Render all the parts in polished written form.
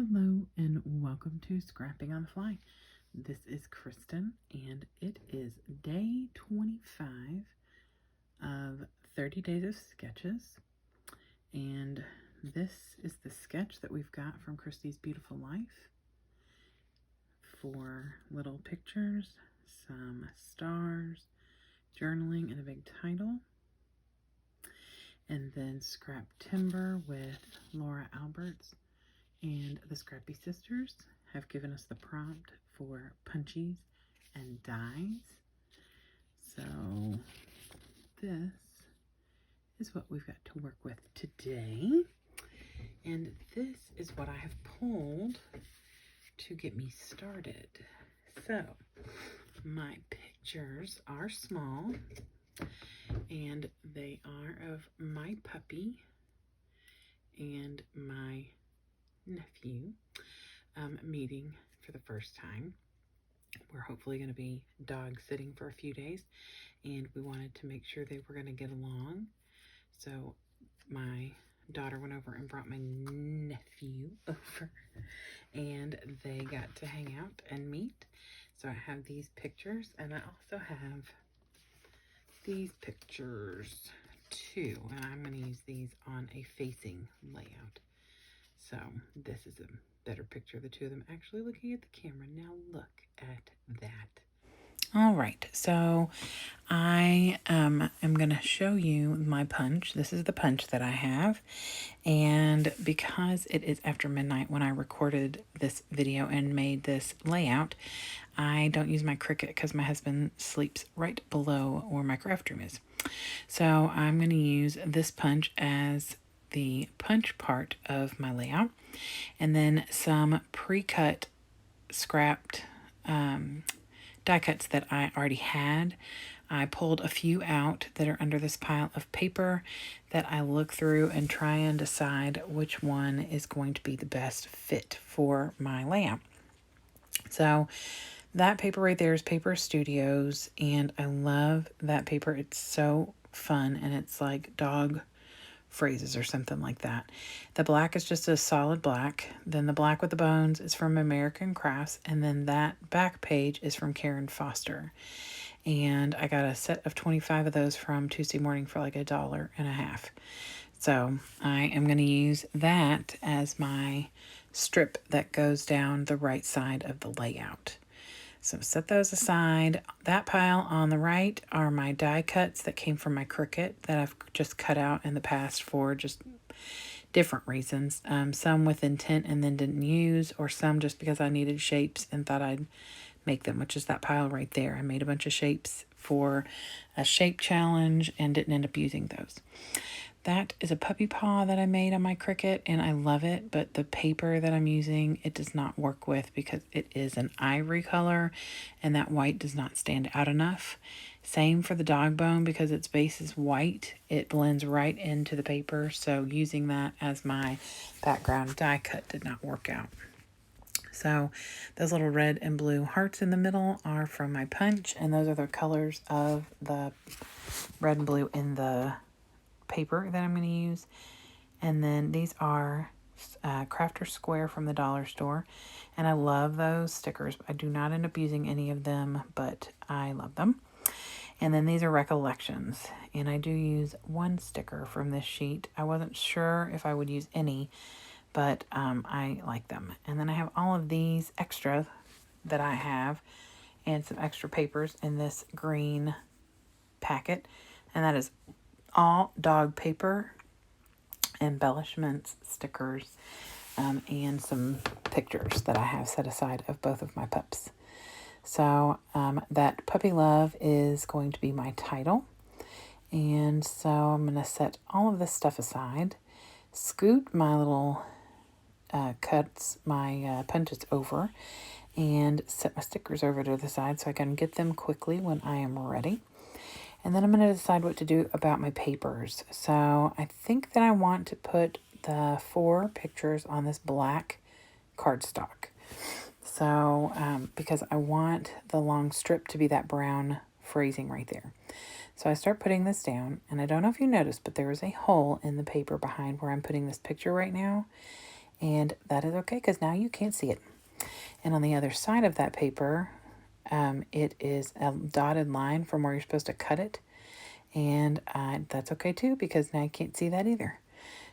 Hello and welcome to Scrapping on the Fly. This is Kristen and it is day 25 of 30 Days of Sketches. And this is the sketch that we've got from Christy's Beautiful Life. 4 little pictures, some stars, journaling, and a big title. And then Scraptember with Laura Alberts. And the Scrappy Sisters have given us the prompt for punchies and dies. So this is what we've got to work with today. And this is what I have pulled to get me started. So my pictures are small and they are of my puppy and my nephew meeting for the first time. We're hopefully going to be dog sitting for a few days, and we wanted to make sure they were going to get along. So my daughter went over and brought my nephew over, and they got to hang out and meet. So I have these pictures, and I also have these pictures too, and I'm going to use these on a facing layout. So this is a better picture of the two of them actually looking at the camera. Now look at that. All right, so I am going to show you my punch. This is the punch that I have. And because it is after midnight when I recorded this video and made this layout, I don't use my Cricut because my husband sleeps right below where my craft room is. So I'm going to use this punch as the punch part of my layout, and then some pre-cut scrapped die cuts that I already had. I pulled a few out that are under this pile of paper that I look through and try and decide which one is going to be the best fit for my layout. So that paper right there is Paper Studios, and I love that paper. It's so fun, and it's like dog phrases or something like that. The black is just a solid black. Then the black with the bones is from American Crafts, and then that back page is from Karen Foster. And I got a set of 25 of those from Tuesday Morning for like $1.50. So I am going to use that as my strip that goes down the right side of the layout. So set those aside. That pile on the right are my die cuts that came from my Cricut that I've just cut out in the past for just different reasons. Some with intent and then didn't use, or some just because I needed shapes and thought I'd make them, which is that pile right there. I made a bunch of shapes for a shape challenge and didn't end up using those. That is a puppy paw that I made on my Cricut, and I love it, but the paper that I'm using, it does not work with because it is an ivory color, and that white does not stand out enough. Same for the dog bone, because its base is white. It blends right into the paper, so using that as my background die cut did not work out. So those little red and blue hearts in the middle are from my punch, and those are the colors of the red and blue in the paper that I'm going to use. And then these are Crafter Square from the dollar store, and I love those stickers. I do not end up using any of them, but I love them. And then these are Recollections, and I do use one sticker from this sheet. I wasn't sure if I would use any, but I like them. And then I have all of these extra that I have and some extra papers in this green packet, and that is all dog paper, embellishments, stickers, and some pictures that I have set aside of both of my pups. So that Puppy Love is going to be my title. And so I'm going to set all of this stuff aside, scoot my little cuts, my punches over, and set my stickers over to the side so I can get them quickly when I am ready. And then I'm going to decide what to do about my papers. So I think that I want to put the 4 pictures on this black cardstock. So, because I want the long strip to be that brown phrasing right there. So I start putting this down, and I don't know if you noticed, but there is a hole in the paper behind where I'm putting this picture right now. And that is okay because now you can't see it. And on the other side of that paper, it is a dotted line from where you're supposed to cut it. And that's okay too because now you can't see that either.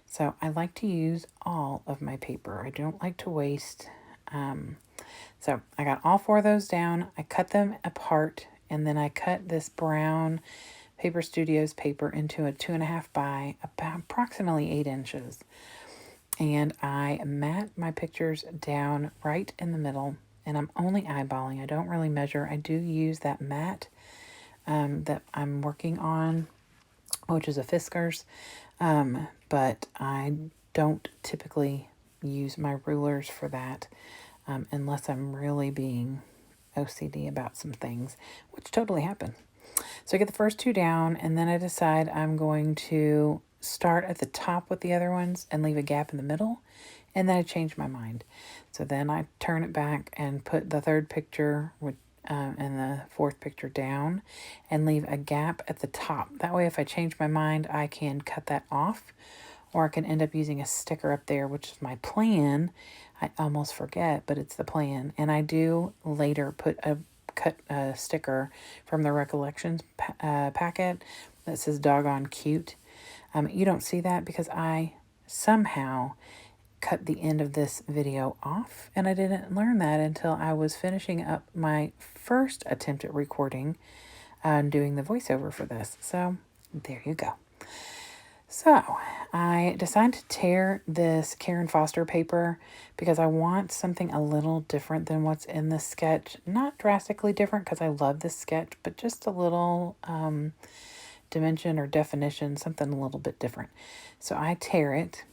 So I like to use all of my paper. I don't like to waste. So I got all 4 of those down. I cut them apart, and then I cut this brown Paper Studios paper into a 2.5 by about approximately 8 inches. And I mat my pictures down right in the middle, and I'm only eyeballing. I don't really measure. I do use that mat that I'm working on, which is a Fiskars, but I don't typically use my rulers for that unless I'm really being OCD about some things, which totally happen. So I get the first 2 down, and then I decide I'm going to start at the top with the other ones and leave a gap in the middle, and then I change my mind. So then I turn it back and put the 3rd picture with and the 4th picture down and leave a gap at the top. That way if I change my mind, I can cut that off, or I can end up using a sticker up there, which is my plan. I almost forget, but it's the plan. And I do later cut a sticker from the Recollections packet that says doggone cute. You don't see that because I somehow cut the end of this video off, and I didn't learn that until I was finishing up my first attempt at recording and doing the voiceover for this. So there you go. So I decided to tear this Karen Foster paper because I want something a little different than what's in this sketch. Not drastically different because I love this sketch, but just a little dimension or definition, something a little bit different. So I tear it,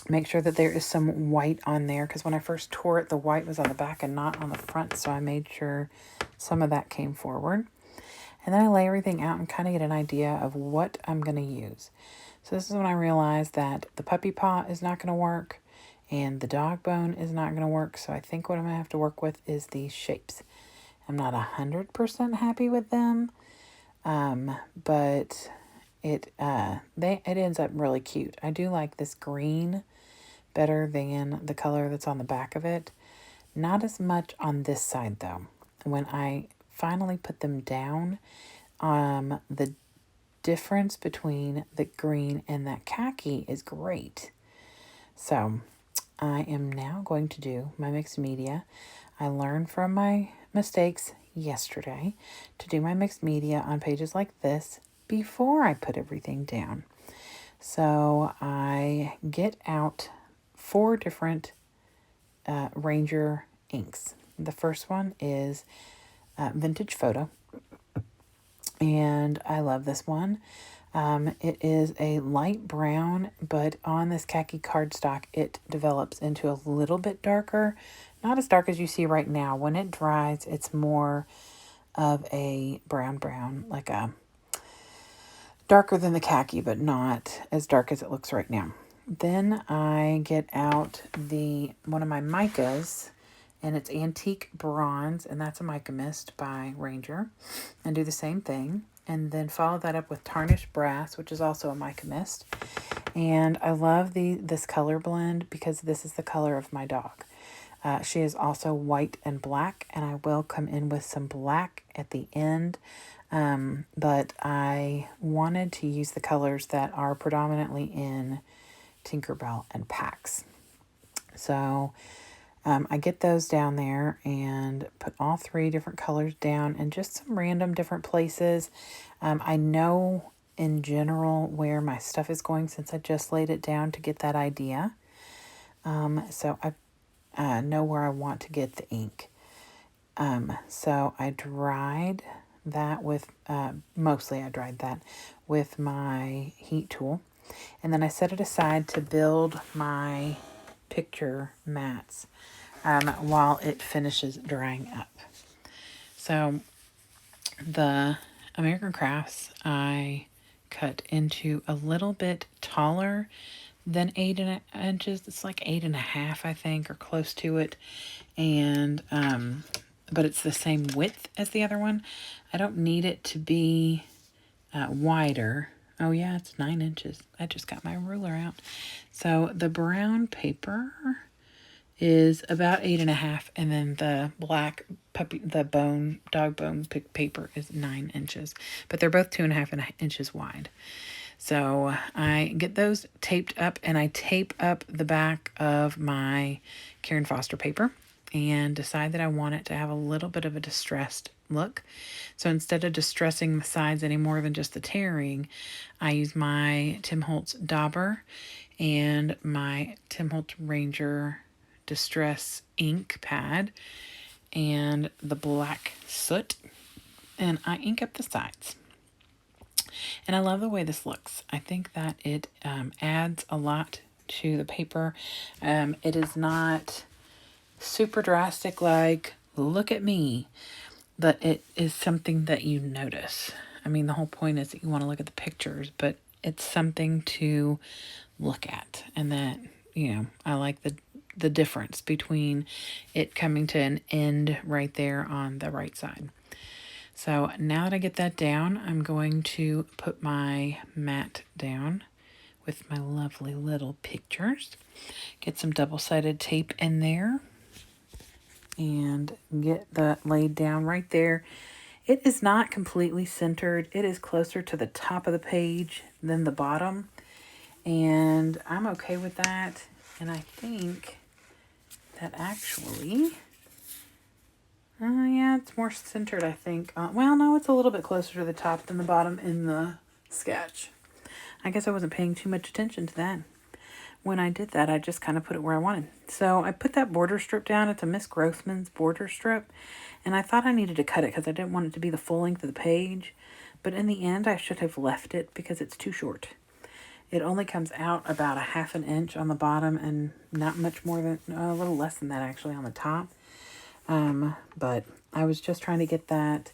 make sure that there is some white on there because when I first tore it, the white was on the back and not on the front. So I made sure some of that came forward. And then I lay everything out and kind of get an idea of what I'm going to use. So this is when I realized that the puppy paw is not going to work and the dog bone is not going to work. So I think what I'm going to have to work with is these shapes. I'm not 100% happy with them, but it ends up really cute. I do like this green better than the color that's on the back of it. Not as much on this side though. When I finally put them down, the difference between the green and that khaki is great. So I am now going to do my mixed media. I learned from my mistakes yesterday to do my mixed media on pages like this before I put everything down. So I get out 4 different Ranger inks. The first one is Vintage Photo, and I love this one. It is a light brown, but on this khaki cardstock, it develops into a little bit darker. Not as dark as you see right now. When it dries, it's more of a brown, like a darker than the khaki, but not as dark as it looks right now. Then I get out one of my micas, and it's Antique Bronze, and that's a mica mist by Ranger, and do the same thing. And then follow that up with Tarnished Brass, which is also a mica mist. And I love this color blend because this is the color of my dog. She is also white and black, and I will come in with some black at the end. But I wanted to use the colors that are predominantly in Tinkerbell and PAX. So I get those down there and put all 3 different colors down and just some random different places. I know in general where my stuff is going since I just laid it down to get that idea. So I know where I want to get the ink. So I dried that with, mostly I dried that with my heat tool. And then I set it aside to build my picture mats while it finishes drying up. So the American Crafts I cut into a little bit taller than 8 inches. It's like 8.5, I think, or close to it. And but it's the same width as the other one. I don't need it to be wider, Oh yeah, it's 9 inches. I just got my ruler out. So the brown paper is about 8.5, and then the black dog bone paper is 9 inches. But they're both 2.5 inches wide. So I get those taped up, and I tape up the back of my Karen Foster paper and decide that I want it to have a little bit of a distressed look. So instead of distressing the sides any more than just the tearing, I use my Tim Holtz Dauber and my Tim Holtz Ranger Distress ink pad and the black soot, and I ink up the sides. And I love the way this looks. I think that it adds a lot to the paper. It is not super drastic like, look at me, but it is something that you notice. I mean, the whole point is that you want to look at the pictures, but it's something to look at. And that, you know, I like the difference between it coming to an end right there on the right side. So now that I get that down, I'm going to put my mat down with my lovely little pictures. Get some double-sided tape in there and get that laid down right there. It is not completely centered. It is closer to the top of the page than the bottom, and I'm okay with that. And I think that actually, yeah, it's more centered, I think. Well, no, it's a little bit closer to the top than the bottom in the sketch. I guess I wasn't paying too much attention to that. When I did that, I just kind of put it where I wanted. So I put that border strip down. It's a Miss Grossman's border strip. And I thought I needed to cut it because I didn't want it to be the full length of the page. But in the end, I should have left it because it's too short. It only comes out about 1/2 inch on the bottom and not much more than, a little less than that actually on the top. But I was just trying to get that,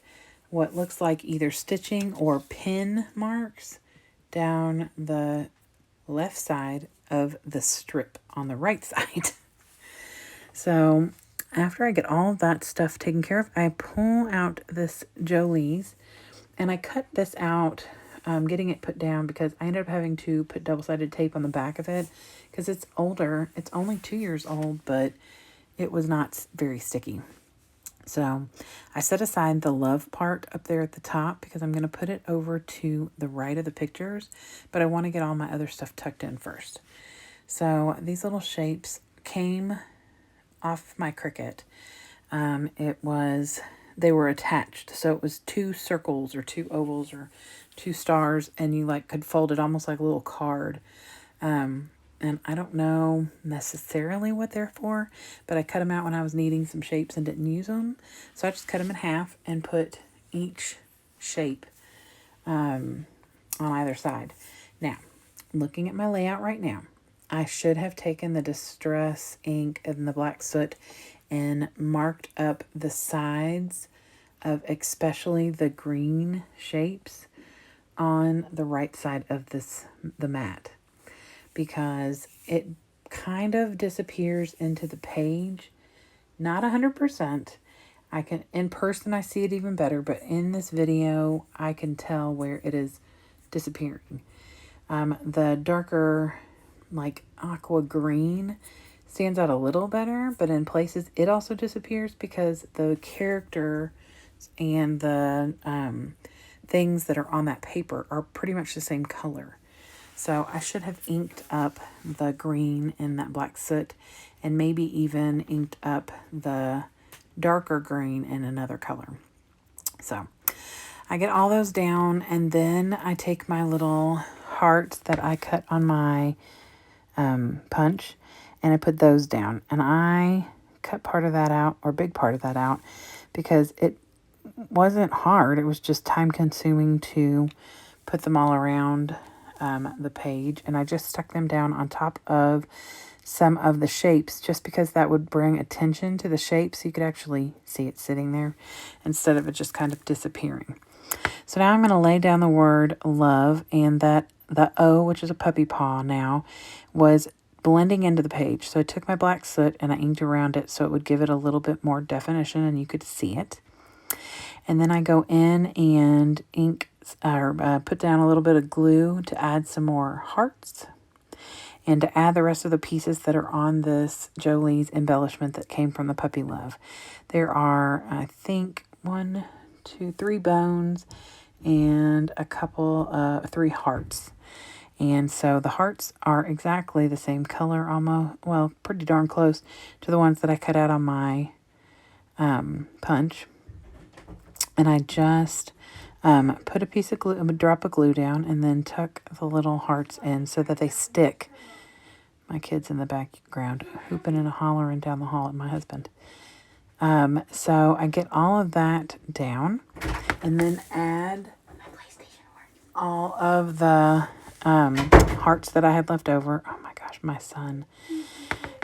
what looks like either stitching or pin marks down the left side of the strip on the right side. So after I get all of that stuff taken care of, I pull out this Jollee's and I cut this out, getting it put down because I ended up having to put double-sided tape on the back of it because it's older. It's only 2 years old, but it was not very sticky. So I set aside the love part up there at the top because I'm going to put it over to the right of the pictures, but I want to get all my other stuff tucked in first. So these little shapes came off my Cricut. They were attached. So it was 2 circles or 2 ovals or 2 stars, and you like could fold it almost like a little card. And I don't know necessarily what they're for, but I cut them out when I was needing some shapes and didn't use them. So I just cut them in half and put each shape on either side. Now, looking at my layout right now, I should have taken the Distress ink and the black soot and marked up the sides of especially the green shapes on the right side of the mat, because it kind of disappears into the page. Not 100%. I can, in person I see it even better, but in this video I can tell where it is disappearing. The darker like aqua green stands out a little better, but in places it also disappears because the character and the things that are on that paper are pretty much the same color. So I should have inked up the green and that black soot, and maybe even inked up the darker green in another color. So I get all those down, and then I take my little hearts that I cut on my punch, and I put those down. And I cut part of that out, or a big part of that out, because it wasn't hard. It was just time consuming to put them all around the page, and I just stuck them down on top of some of the shapes just because that would bring attention to the shape so you could actually see it sitting there instead of it just kind of disappearing. So now I'm going to lay down the word love, and that the O, which is a puppy paw now, was blending into the page. So I took my black soot and I inked around it so it would give it a little bit more definition and you could see it. And then I go in and ink put down a little bit of glue to add some more hearts and to add the rest of the pieces that are on this Jollee's embellishment that came from the puppy love. There are, I think, 1, 2, 3 bones and a couple, 3 hearts. And so the hearts are exactly the same color, almost, well, pretty darn close to the ones that I cut out on my punch. And I just put a piece of glue, a drop of glue down, and then tuck the little hearts in so that they stick. My kids in the background hooping and hollering down the hall at my husband. So I get all of that down and then add all of the hearts that I had left over. Oh my gosh, my son.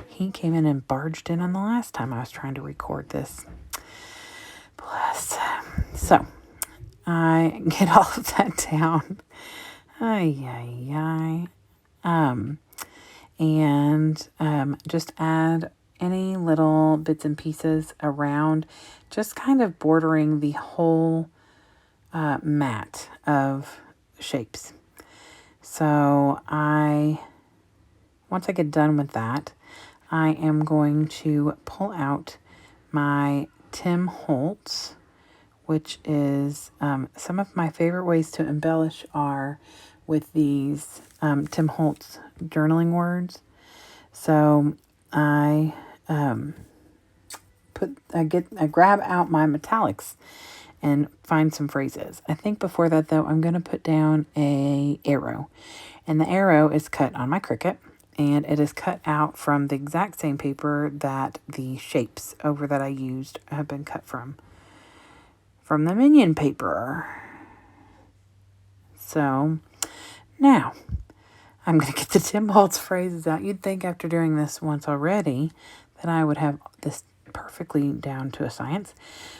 He came in and barged in on the last time I was trying to record this. Bless. So I get all of that down. And just add any little bits and pieces around, just kind of bordering the whole mat of shapes. So once I get done with that, I am going to pull out my Tim Holtz, which is some of my favorite ways to embellish are with these Tim Holtz journaling words. So I grab out my metallics and find some phrases. I think before that though, I'm going to put down a arrow, and the arrow is cut on my Cricut, and it is cut out from the exact same paper that the shapes over that I used have been cut from the Minion paper. So now I'm going to get the Tim Holtz phrases out. You'd think after doing this once already that I would have this perfectly down to a science.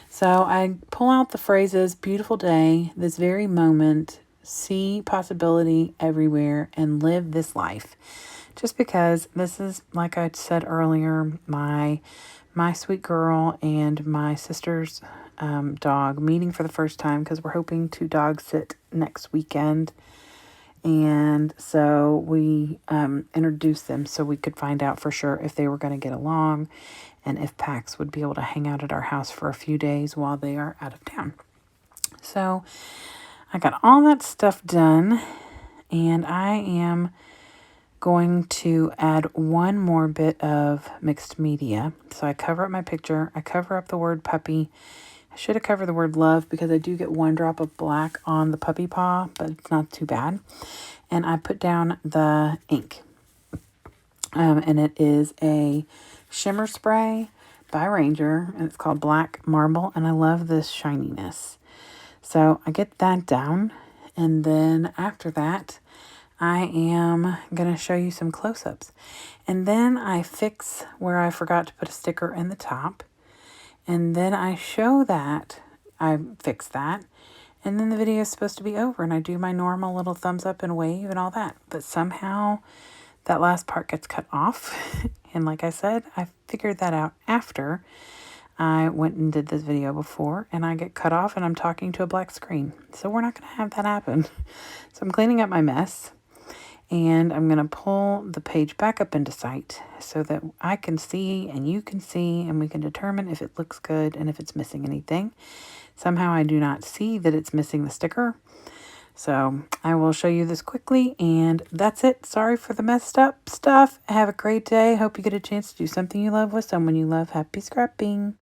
So I pull out the phrases: beautiful day, this very moment, see possibility everywhere, and live this life. Just because this is, like I said earlier, my sweet girl and my sister's dog meeting for the first time, because we're hoping to dog sit next weekend. And so we introduced them so we could find out for sure if they were going to get along and if Pax would be able to hang out at our house for a few days while they are out of town. So I got all that stuff done, and I am going to add one more bit of mixed media. So I cover up my picture. I cover up the word puppy. I should have covered the word love because I do get one drop of black on the puppy paw, but it's not too bad. And I put down the ink. And it is a shimmer spray by Ranger, and it's called Black Marble, and I love this shininess. So I get that down, and then after that, I am going to show you some close-ups. And then I fix where I forgot to put a sticker in the top. And then I show that I fix that. And then the video is supposed to be over, and I do my normal little thumbs up and wave and all that. But somehow that last part gets cut off. And like I said, I figured that out after I went and did this video before, and I get cut off and I'm talking to a black screen. So we're not going to have that happen. So I'm cleaning up my mess, and I'm going to pull the page back up into sight so that I can see and you can see, and we can determine if it looks good and if it's missing anything. Somehow I do not see that it's missing the sticker. So I will show you this quickly, and that's it. Sorry for the messed up stuff. Have a great day. Hope you get a chance to do something you love with someone you love. Happy scrapping.